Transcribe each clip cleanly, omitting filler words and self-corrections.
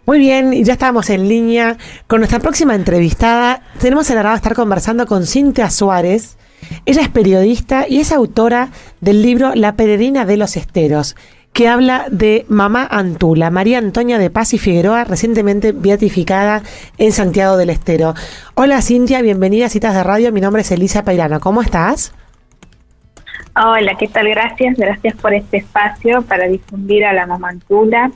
Muy bien, y ya estamos en línea con nuestra próxima entrevistada. Tenemos el agrado de estar conversando con Cintia Suárez. Ella es periodista y es autora del libro La Peregrina de los Esteros, que habla de Mamá Antula, María Antonia de Paz y Figueroa, recientemente beatificada en Santiago del Estero. Hola Cintia, bienvenida a Citas de Radio. Mi nombre es Elisa Peirano. ¿Cómo estás? Hola, ¿qué tal? Gracias por este espacio para difundir a la Mamá Antula.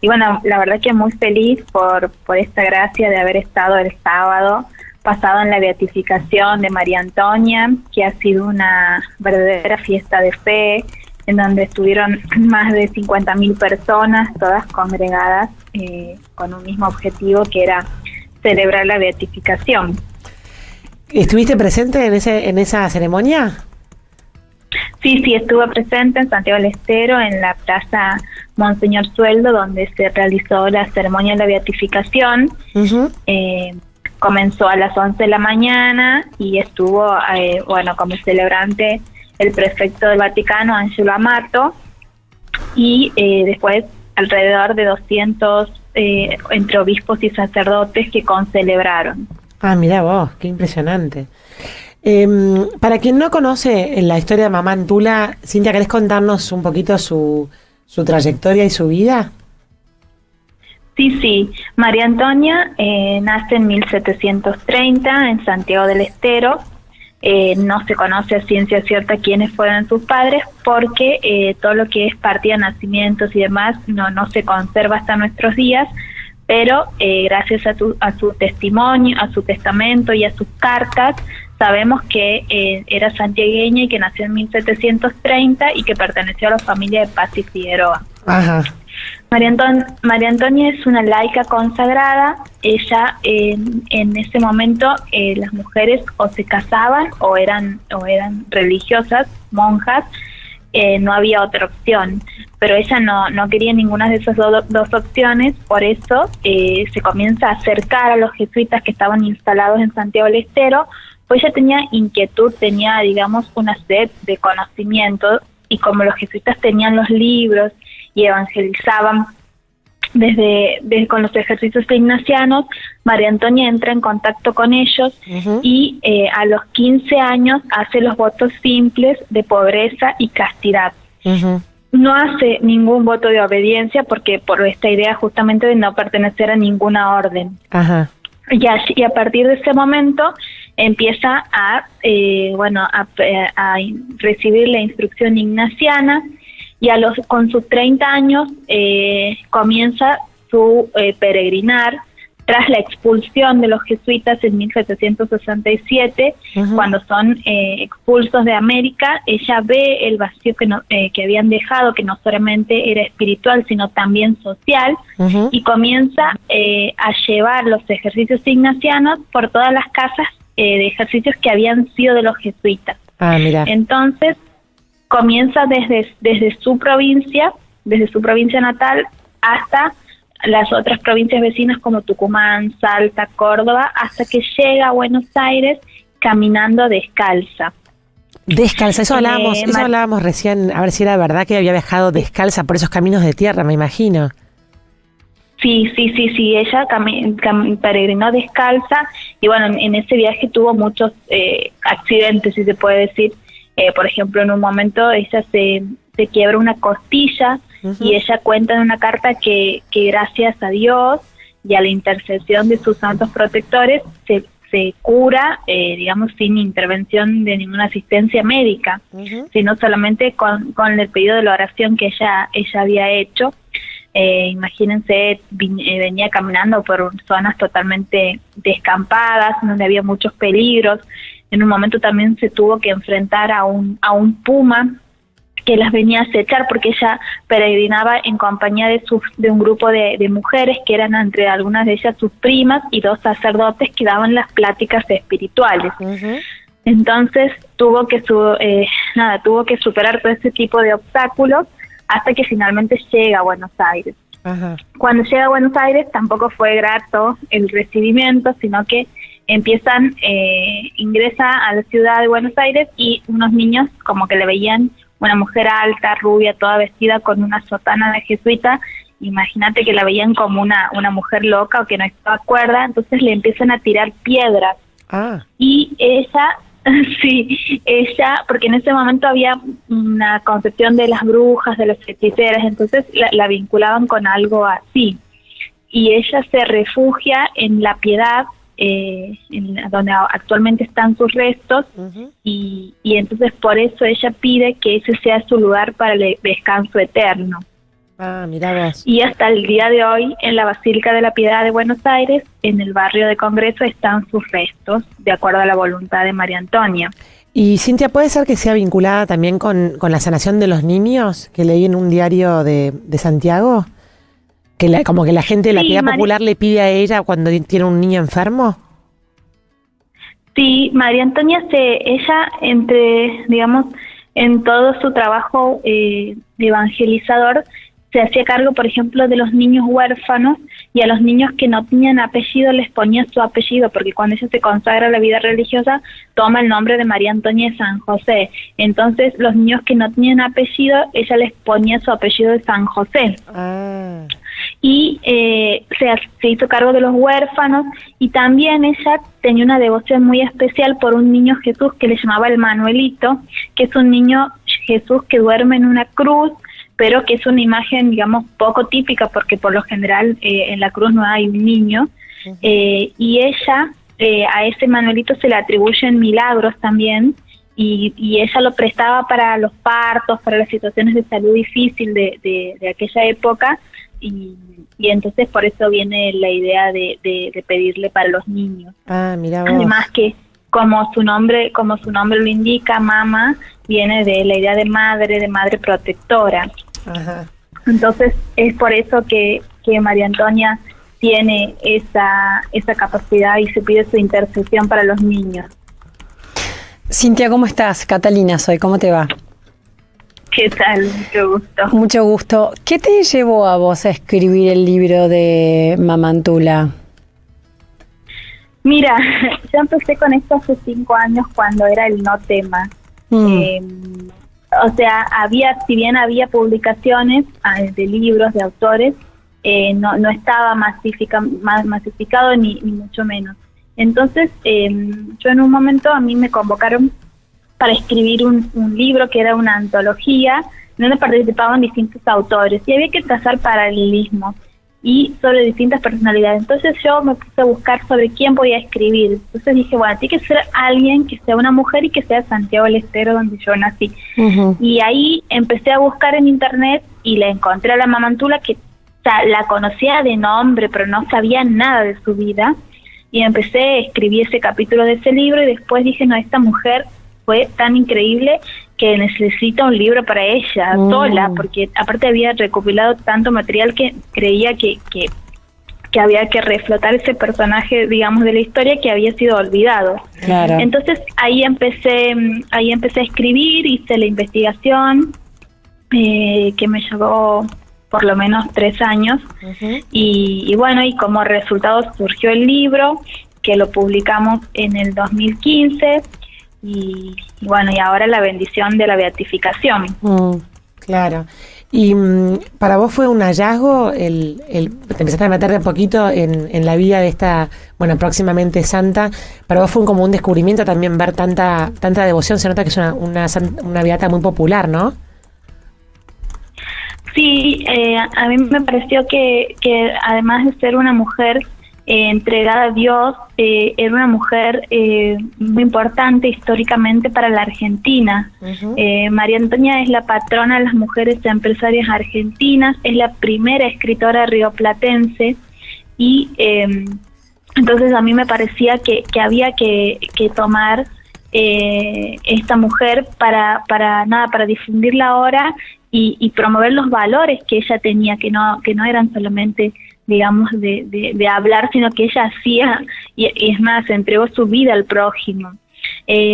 Y bueno, la verdad que muy feliz por esta gracia de haber estado el sábado pasado en la beatificación de María Antonia, que ha sido una verdadera fiesta de fe, en donde estuvieron más de 50.000 personas, todas congregadas con un mismo objetivo, que era celebrar la beatificación. ¿Estuviste presente en esa ceremonia? Sí, estuve presente en Santiago del Estero, en la Plaza Monseñor Sueldo, donde se realizó la ceremonia de la beatificación. Uh-huh. Comenzó a las 11 de la mañana y estuvo, como celebrante el prefecto del Vaticano, Angelo Amato, y después alrededor de 200 entre obispos y sacerdotes que concelebraron. Ah, mirá vos, qué impresionante. Para quien no conoce la historia de Mamá Antula, Cintia, ¿querés contarnos un poquito su trayectoria y su vida? Sí. María Antonia nace en 1730 en Santiago del Estero. No se conoce a ciencia cierta quiénes fueron sus padres, porque todo lo que es partida de nacimientos y demás no se conserva hasta nuestros días, pero gracias a su testimonio, a su testamento y a sus cartas, sabemos que era santiagueña y que nació en 1730 y que perteneció a la familia de Paz y Figueroa. Ajá. María Antonia es una laica consagrada. Ella en ese momento las mujeres o se casaban o eran religiosas, monjas. No había otra opción, pero ella no quería ninguna de esas dos opciones. Por eso se comienza a acercar a los jesuitas que estaban instalados en Santiago del Estero, pues ella tenía inquietud, tenía, digamos, una sed de conocimiento, y como los jesuitas tenían los libros y evangelizaban desde con los ejercicios ignacianos, María Antonia entra en contacto con ellos. Uh-huh. Y a los 15 años hace los votos simples de pobreza y castidad. Uh-huh. No hace ningún voto de obediencia porque por esta idea justamente de no pertenecer a ninguna orden. Uh-huh. Y a partir de ese momento empieza a recibir la instrucción ignaciana, y con sus 30 años comienza su peregrinar tras la expulsión de los jesuitas en 1767. Uh-huh. Cuando son expulsos de América, ella ve el vacío que habían dejado, que no solamente era espiritual, sino también social. Uh-huh. Y comienza a llevar los ejercicios ignacianos por todas las casas de ejercicios que habían sido de los jesuitas. Ah, mira. Entonces comienza desde su provincia natal hasta las otras provincias vecinas como Tucumán, Salta, Córdoba, hasta que llega a Buenos Aires caminando descalza. Descalza, eso hablábamos recién, a ver si era verdad que había viajado descalza por esos caminos de tierra, me imagino. Sí, ella peregrinó descalza, y bueno, en ese viaje tuvo muchos accidentes, si se puede decir. Por ejemplo, en un momento ella se quiebra una costilla. Uh-huh. Y ella cuenta en una carta que gracias a Dios y a la intercesión de sus santos protectores se cura, digamos, sin intervención de ninguna asistencia médica. Uh-huh. Sino solamente con el pedido de la oración que ella había hecho. Imagínense, venía caminando por zonas totalmente descampadas, donde había muchos peligros. En un momento también se tuvo que enfrentar a un puma que las venía a acechar, porque ella peregrinaba en compañía de un grupo de mujeres que eran, entre algunas de ellas, sus primas, y 2 sacerdotes que daban las pláticas espirituales. Uh-huh. Entonces tuvo que superar todo ese tipo de obstáculos hasta que finalmente llega a Buenos Aires. Uh-huh. Cuando llega a Buenos Aires tampoco fue grato el recibimiento, sino que ingresa a la ciudad de Buenos Aires, y unos niños como que le veían una mujer alta, rubia, toda vestida con una sotana de jesuita, imagínate que la veían como una mujer loca o que no estaba cuerda, entonces le empiezan a tirar piedras. Y ella, sí, ella, porque en ese momento había una concepción de las brujas, de las hechiceras, entonces la vinculaban con algo así. Y ella se refugia en La Piedad, donde actualmente están sus restos, y entonces por eso ella pide que ese sea su lugar para el descanso eterno. Mirá vos. Y hasta el día de hoy, en la Basílica de la Piedad de Buenos Aires, en el barrio de Congreso, están sus restos, de acuerdo a la voluntad de María Antonia. Y Cintia, ¿puede ser que sea vinculada también con la sanación de los niños, que leí en un diario de Santiago? Como que la gente de la Piedad Popular le pide a ella cuando tiene un niño enfermo. Sí, María Antonia ella digamos, en todo su trabajo de evangelizador, se hacía cargo, por ejemplo, de los niños huérfanos, y a los niños que no tenían apellido les ponía su apellido, porque cuando ella se consagra a la vida religiosa, toma el nombre de María Antonia de San José. Entonces, los niños que no tenían apellido, ella les ponía su apellido de San José. Y se hizo cargo de los huérfanos, y también ella tenía una devoción muy especial por un niño Jesús que le llamaba el Manuelito, que es un niño Jesús que duerme en una cruz, pero que es una imagen, digamos, poco típica, porque por lo general en la cruz no hay un niño. Y ella, a ese Manuelito se le atribuyen milagros también, y ella lo prestaba para los partos, para las situaciones de salud difícil de aquella época, y entonces por eso viene la idea de pedirle para los niños. Mirá vos. Además que como su nombre lo indica, Mama viene de la idea de madre protectora. Entonces es por eso que María Antonia tiene esa capacidad y se pide su intercesión para los niños. Cintia, ¿cómo estás? Catalina soy, ¿cómo te va? ¿Qué tal? Mucho gusto. Mucho gusto. ¿Qué te llevó a vos a escribir el libro de Mamantula? Mira, yo empecé con esto hace 5 años cuando era el no tema. O sea, si bien había publicaciones de libros, de autores, no estaba masificado ni mucho menos. Entonces, yo en un momento a mí me convocaron para escribir un libro que era una antología, donde participaban distintos autores, y había que trazar paralelismos y sobre distintas personalidades. Entonces yo me puse a buscar sobre quién voy a escribir. Entonces dije, bueno, tiene que ser alguien que sea una mujer y que sea Santiago del Estero, donde yo nací. Y ahí empecé a buscar en internet y la encontré a la Mamantula, que la conocía de nombre, pero no sabía nada de su vida. Y empecé a escribir ese capítulo de ese libro, y después dije, no, esta mujer fue tan increíble que necesita un libro para ella sola, porque aparte había recopilado tanto material que creía que había que reflotar ese personaje, digamos, de la historia que había sido olvidado. Claro. Entonces ahí empecé a escribir, hice la investigación, que me llevó por lo menos 3 años, y bueno, y como resultado surgió el libro, que lo publicamos en el 2015, y bueno, y ahora la bendición de la beatificación. Claro. Y para vos fue un hallazgo te empezaste a meter de a poquito en la vida de esta, bueno, próximamente santa. Para vos fue como un descubrimiento también ver tanta devoción. Se nota que es una beata muy popular, ¿no? Sí, a mí me pareció que además de ser una mujer entregada a Dios, era una mujer muy importante históricamente para la Argentina. María Antonia es la patrona de las mujeres empresarias argentinas, es la primera escritora rioplatense, y entonces a mí me parecía que había que tomar esta mujer para difundirla ahora y promover los valores que ella tenía, que no eran solamente, digamos, de hablar, sino que ella hacía, y es más, entregó su vida al prójimo.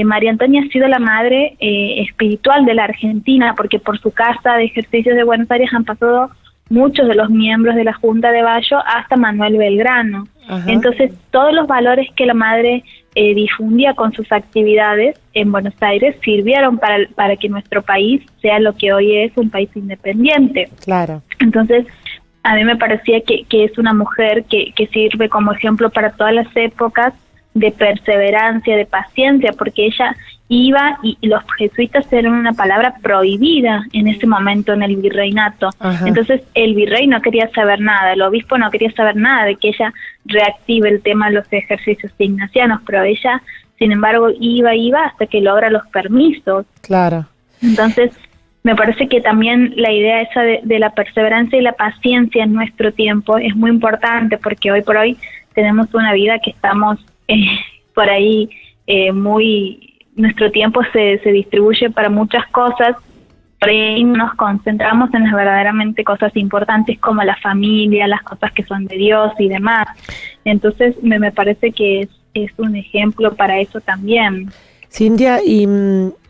María Antonia ha sido la madre espiritual de la Argentina, porque por su casa de ejercicios de Buenos Aires han pasado muchos de los miembros de la Junta de Bayo hasta Manuel Belgrano. Entonces, todos los valores que la madre difundía con sus actividades en Buenos Aires sirvieron para que nuestro país sea lo que hoy es, un país independiente. Claro. Entonces, a mí me parecía que es una mujer que sirve como ejemplo para todas las épocas de perseverancia, de paciencia, porque ella iba y los jesuitas eran una palabra prohibida en ese momento en el virreinato. Ajá. Entonces el virrey no quería saber nada, el obispo no quería saber nada de que ella reactive el tema de los ejercicios ignacianos, pero ella, sin embargo, iba hasta que logra los permisos. Claro. Entonces, me parece que también la idea esa de la perseverancia y la paciencia en nuestro tiempo es muy importante, porque hoy por hoy tenemos una vida que estamos por ahí nuestro tiempo se distribuye para muchas cosas, por ahí nos concentramos en las verdaderamente cosas importantes como la familia, las cosas que son de Dios y demás. Entonces, me parece que es un ejemplo para eso también. Cintia, y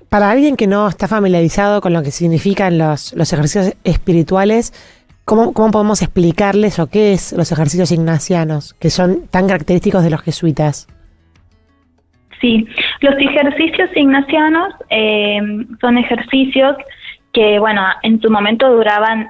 para alguien que no está familiarizado con lo que significan los ejercicios espirituales, ¿cómo podemos explicarles o qué es los ejercicios ignacianos, que son tan característicos de los jesuitas? Sí, los ejercicios ignacianos son ejercicios que, bueno, en su momento duraban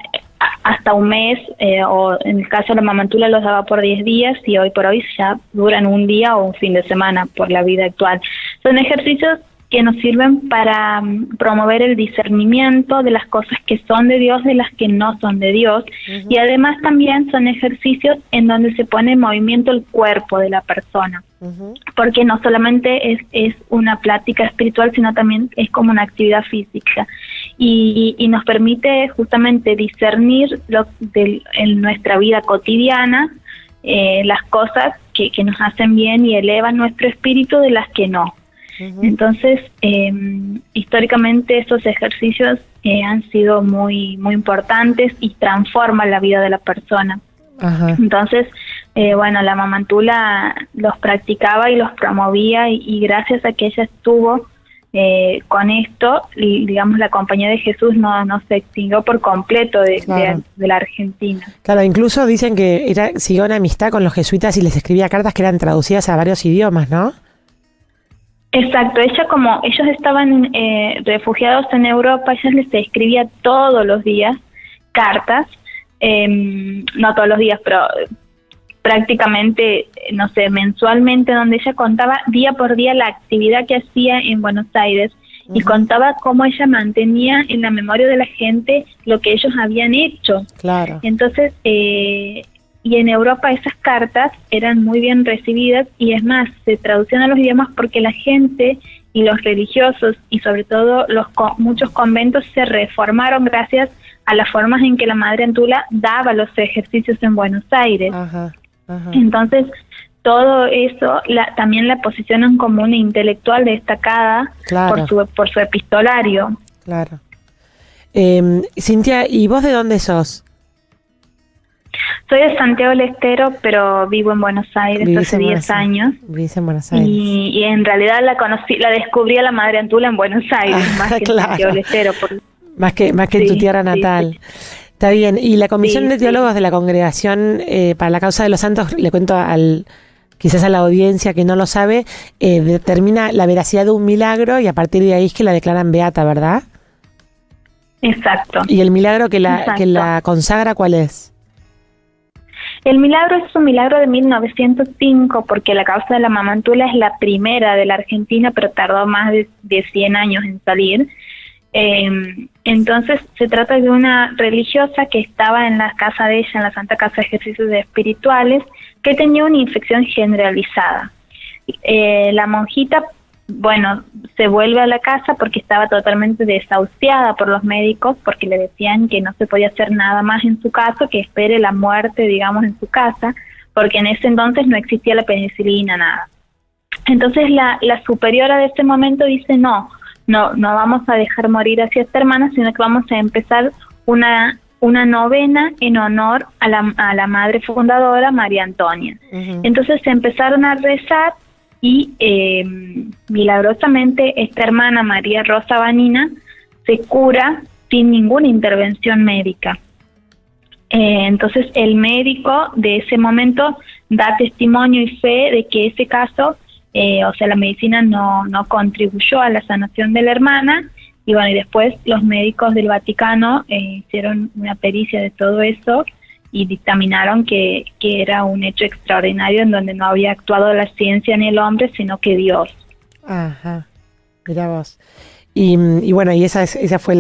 hasta un mes, o en el caso de la mamantula los daba por 10 días, y hoy por hoy ya duran un día o un fin de semana por la vida actual. Son ejercicios que nos sirven para promover el discernimiento de las cosas que son de Dios, de las que no son de Dios, uh-huh. Y además también son ejercicios en donde se pone en movimiento el cuerpo de la persona, uh-huh. Porque no solamente es una plática espiritual, sino también es como una actividad física, y nos permite justamente discernir en nuestra vida cotidiana las cosas que nos hacen bien y elevan nuestro espíritu de las que no. Uh-huh. Entonces, históricamente estos ejercicios han sido muy muy importantes y transforman la vida de la persona. Uh-huh. Entonces, bueno, la mamantula los practicaba y los promovía, y gracias a que ella estuvo con esto, digamos, la Compañía de Jesús no se extinguió por completo de la Argentina. Claro, incluso dicen que siguió una amistad con los jesuitas y les escribía cartas que eran traducidas a varios idiomas, ¿no? Exacto, ella, como ellos estaban refugiados en Europa, ella les escribía todos los días cartas, no todos los días, pero prácticamente, no sé, mensualmente, donde ella contaba día por día la actividad que hacía en Buenos Aires, uh-huh. Y contaba cómo ella mantenía en la memoria de la gente lo que ellos habían hecho. Claro. Entonces, y en Europa esas cartas eran muy bien recibidas, y es más, se traducían a los idiomas porque la gente y los religiosos, y sobre todo muchos conventos, se reformaron gracias a las formas en que la Madre Antula daba los ejercicios en Buenos Aires. Ajá, ajá. Entonces, todo eso también la posicionan como una intelectual destacada, claro. por su epistolario. Claro. Cintia, ¿y vos de dónde sos? Soy de Santiago del Estero, pero vivo en Buenos Aires hace 10 años. Vivís en Buenos Aires. Y en realidad la descubrí a la Madre Antula en Buenos Aires, más que claro. En Santiago del Estero. Más que sí, en tu tierra natal. Sí. Está bien. Y la Comisión de Teólogos de la Congregación para la Causa de los Santos, le cuento quizás a la audiencia que no lo sabe, determina la veracidad de un milagro, y a partir de ahí es que la declaran beata, ¿verdad? Exacto. ¿Y el milagro que la consagra cuál es? El milagro es un milagro de 1905, porque la causa de la mamantula es la primera de la Argentina, pero tardó más de 100 años en salir. Entonces se trata de una religiosa que estaba en la casa de ella, en la Santa Casa de Ejercicios Espirituales, que tenía una infección generalizada. La monjita, bueno, se vuelve a la casa porque estaba totalmente desahuciada por los médicos, porque le decían que no se podía hacer nada más en su caso, que espere la muerte, digamos, en su casa, porque en ese entonces no existía la penicilina, nada. Entonces la superiora de ese momento dice, no vamos a dejar morir así a esta hermana, sino que vamos a empezar una novena en honor a la madre fundadora, María Antonia. Uh-huh. Entonces se empezaron a rezar, y milagrosamente esta hermana, María Rosa Vanina, se cura sin ninguna intervención médica. Entonces el médico de ese momento da testimonio y fe de que ese caso, o sea, la medicina no contribuyó a la sanación de la hermana, y bueno, y después los médicos del Vaticano hicieron una pericia de todo eso, y dictaminaron que era un hecho extraordinario en donde no había actuado la ciencia ni el hombre, sino que Dios. Ajá, mirá vos. Y bueno, y esa fue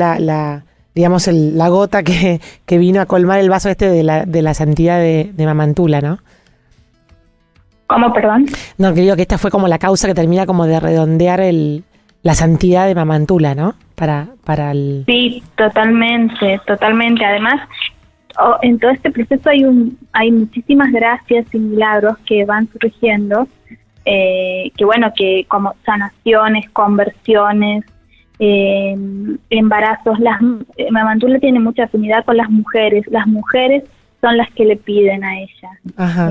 digamos, la gota que vino a colmar el vaso de la santidad de Mamantula, ¿no? ¿Cómo, perdón? No, que digo que esta fue como la causa que termina como de redondear la santidad de Mamantula, ¿no? Para el... Sí, totalmente. Además, en todo este proceso hay muchísimas gracias y milagros que van surgiendo, que como sanaciones, conversiones, embarazos. Mamantula tiene mucha afinidad con las mujeres son las que le piden a ella. Ajá.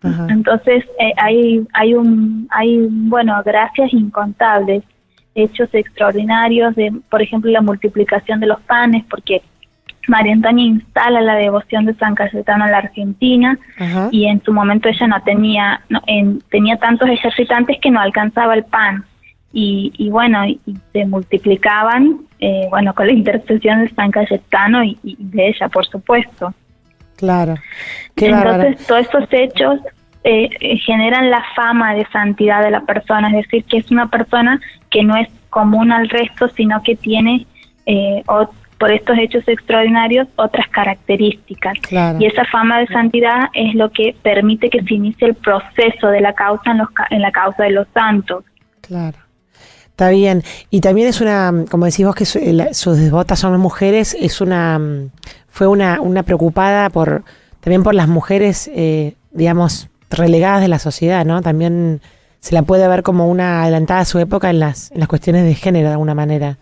Ajá. Entonces hay gracias incontables, hechos extraordinarios por ejemplo, la multiplicación de los panes, porque María Antonia instala la devoción de San Cayetano en la Argentina. Ajá. Y en su momento ella tenía tantos ejercitantes que no alcanzaba el pan y se multiplicaban con la intercesión de San Cayetano y de ella, por supuesto. Claro. Qué Entonces, bárbaro. Todos estos hechos generan la fama de santidad de la persona, es decir, que es una persona que no es común al resto, sino que tiene, por estos hechos extraordinarios, otras características. Claro. Y esa fama de santidad es lo que permite que se inicie el proceso de la causa en la causa de los santos. Claro. Está bien. Y también es como decís vos, que sus devotas son mujeres, fue una preocupada también por las mujeres, digamos, relegadas de la sociedad, ¿no? También se la puede ver como una adelantada a su época en las cuestiones de género, de alguna manera.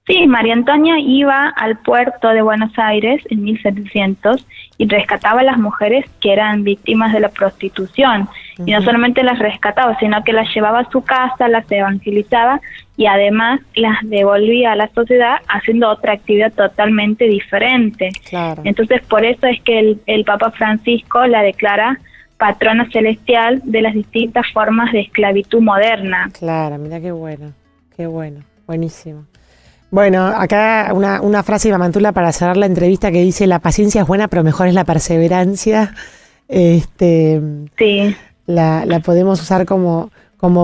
Sí, María Antonia iba al puerto de Buenos Aires en 1700 y rescataba a las mujeres que eran víctimas de la prostitución. Uh-huh. Y no solamente las rescataba, sino que las llevaba a su casa, las evangelizaba y además las devolvía a la sociedad haciendo otra actividad totalmente diferente. Claro. Entonces, por eso es que el Papa Francisco la declara patrona celestial de las distintas formas de esclavitud moderna. Claro, mira qué bueno, buenísimo. Bueno, acá una frase de Mamantula para cerrar la entrevista que dice: la paciencia es buena, pero mejor es la perseverancia. Sí. La podemos usar como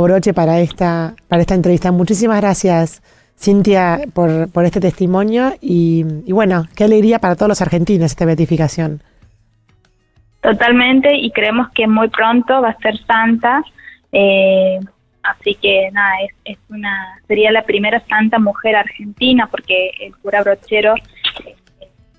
broche para esta entrevista. Muchísimas gracias, Cintia, por este testimonio y bueno, qué alegría para todos los argentinos esta beatificación. Totalmente, y creemos que muy pronto va a ser santa. Así que nada, sería la primera santa mujer argentina, porque el cura Brochero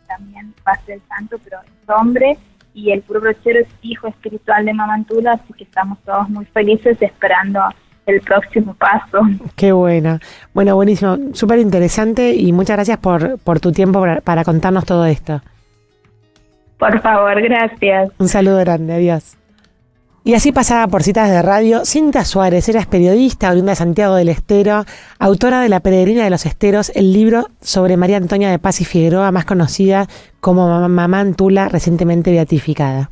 también va a ser santo, pero es hombre, y el cura Brochero es hijo espiritual de Mamantula, así que estamos todos muy felices esperando el próximo paso. Qué buena. Bueno, buenísimo, súper interesante y muchas gracias por tu tiempo para contarnos todo esto. Por favor, gracias. Un saludo grande, adiós. Y así pasaba por Citas de Radio Cintia Suárez. Ella es periodista, oriunda de Santiago del Estero, autora de La Peregrina de los Esteros, el libro sobre María Antonia de Paz y Figueroa, más conocida como Mamantula, recientemente beatificada.